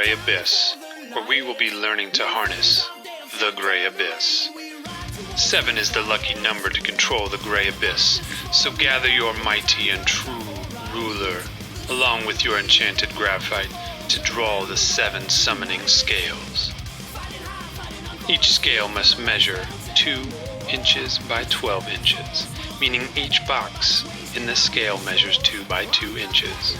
Gray Abyss, where we will be learning to harness the Gray Abyss. 7 is the lucky number to control the Gray Abyss, so gather your mighty and true ruler, along with your enchanted graphite, to draw the 7 summoning scales. Each scale must measure 2 inches by 12 inches, meaning each box in the scale measures 2 by 2 inches.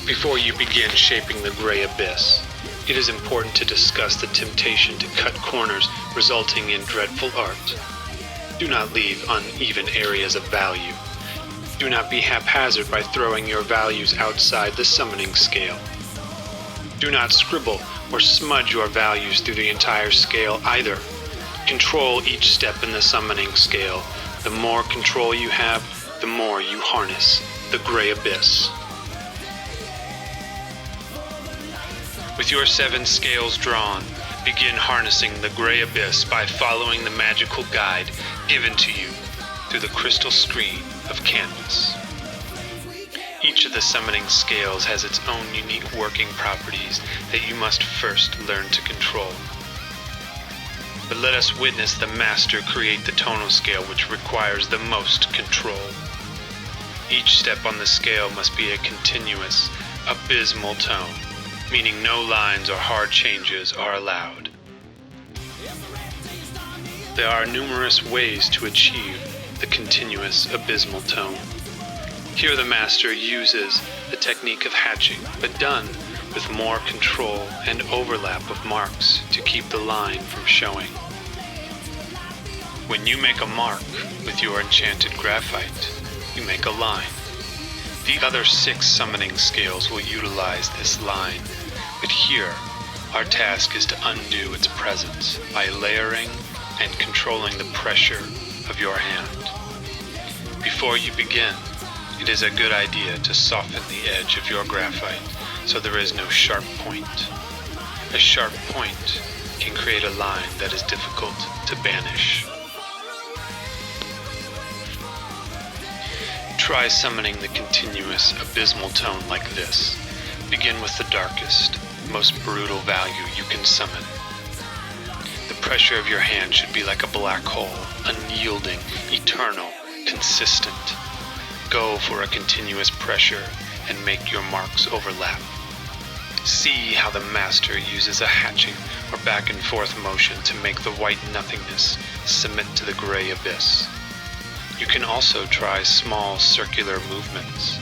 Before you begin shaping the Gray Abyss, it is important to discuss the temptation to cut corners resulting in dreadful art. Do not leave uneven areas of value. Do not be haphazard by throwing your values outside the summoning scale. Do not scribble or smudge your values through the entire scale either. Control each step in the summoning scale. The more control you have, the more you harness the Gray Abyss. With your 7 scales drawn, begin harnessing the Gray Abyss by following the magical guide given to you through the crystal screen of canvas. Each of the summoning scales has its own unique working properties that you must first learn to control. But let us witness the master create the tonal scale which requires the most control. Each step on the scale must be a continuous, abysmal tone, meaning no lines or hard changes are allowed. There are numerous ways to achieve the continuous abysmal tone. Here the master uses the technique of hatching, but done with more control and overlap of marks to keep the line from showing. When you make a mark with your enchanted graphite, you make a line. The other 6 summoning scales will utilize this line, but here our task is to undo its presence by layering and controlling the pressure of your hand. Before you begin, it is a good idea to soften the edge of your graphite so there is no sharp point. A sharp point can create a line that is difficult to banish. Try summoning the continuous abysmal tone like this. Begin with the darkest, most brutal value you can summon. The pressure of your hand should be like a black hole, unyielding, eternal, consistent. Go for a continuous pressure and make your marks overlap. See how the master uses a hatching or back and forth motion to make the white nothingness submit to the Gray Abyss. You can also try small circular movements.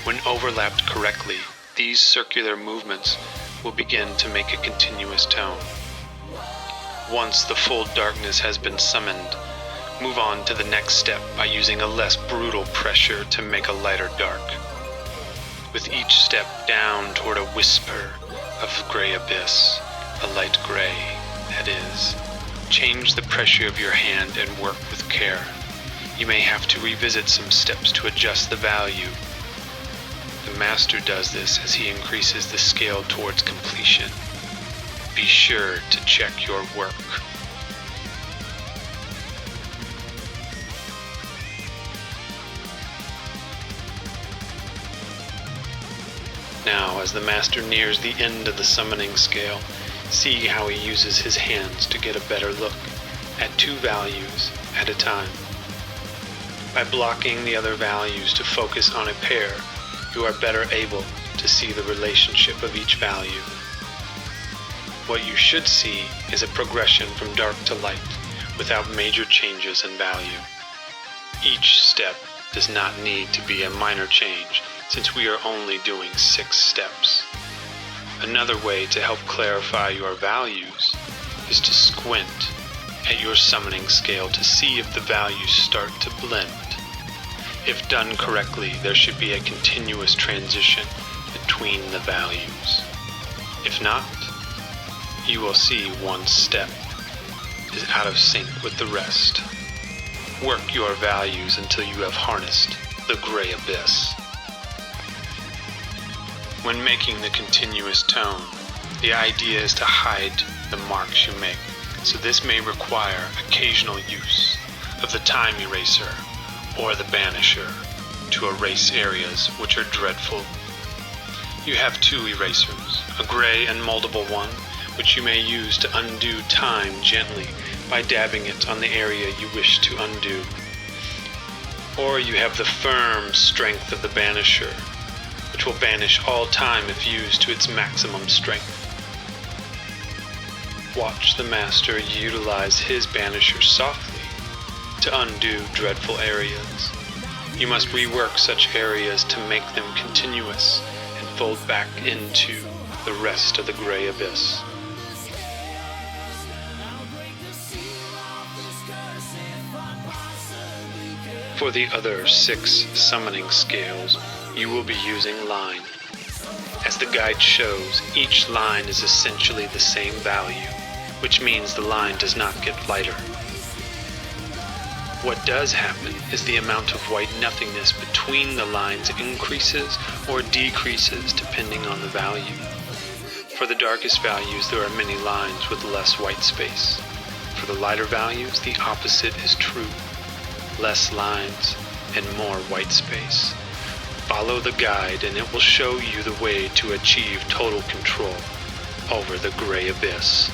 When overlapped correctly, these circular movements will begin to make a continuous tone. Once the full darkness has been summoned, move on to the next step by using a less brutal pressure to make a lighter dark. With each step down toward a whisper of Gray Abyss, a light gray, that is, change the pressure of your hand and work with care. You may have to revisit some steps to adjust the value. The master does this as he increases the scale towards completion. Be sure to check your work. Now, as the master nears the end of the summoning scale, see how he uses his hands to get a better look at 2 values at a time. By blocking the other values to focus on a pair, you are better able to see the relationship of each value. What you should see is a progression from dark to light without major changes in value. Each step does not need to be a minor change since we are only doing 6 steps. Another way to help clarify your values is to squint at your summoning scale to see if the values start to blend. If done correctly, there should be a continuous transition between the values. If not, you will see one step is out of sync with the rest. Work your values until you have harnessed the Gray Abyss. When making the continuous tone, the idea is to hide the marks you make, so this may require occasional use of the time eraser or the banisher to erase areas which are dreadful. You have two erasers, a gray and moldable one, which you may use to undo time gently by dabbing it on the area you wish to undo. Or you have the firm strength of the banisher, which will banish all time if used to its maximum strength. Watch the master utilize his banisher softly to undo dreadful areas. You must rework such areas to make them continuous and fold back into the rest of the gray abyss. For the other 6 summoning scales, you will be using line. As the guide shows, each line is essentially the same value, which means the line does not get lighter. What does happen is the amount of white nothingness between the lines increases or decreases depending on the value. For the darkest values, there are many lines with less white space. For the lighter values, the opposite is true. Less lines and more white space. Follow the guide and it will show you the way to achieve total control over the gray abyss.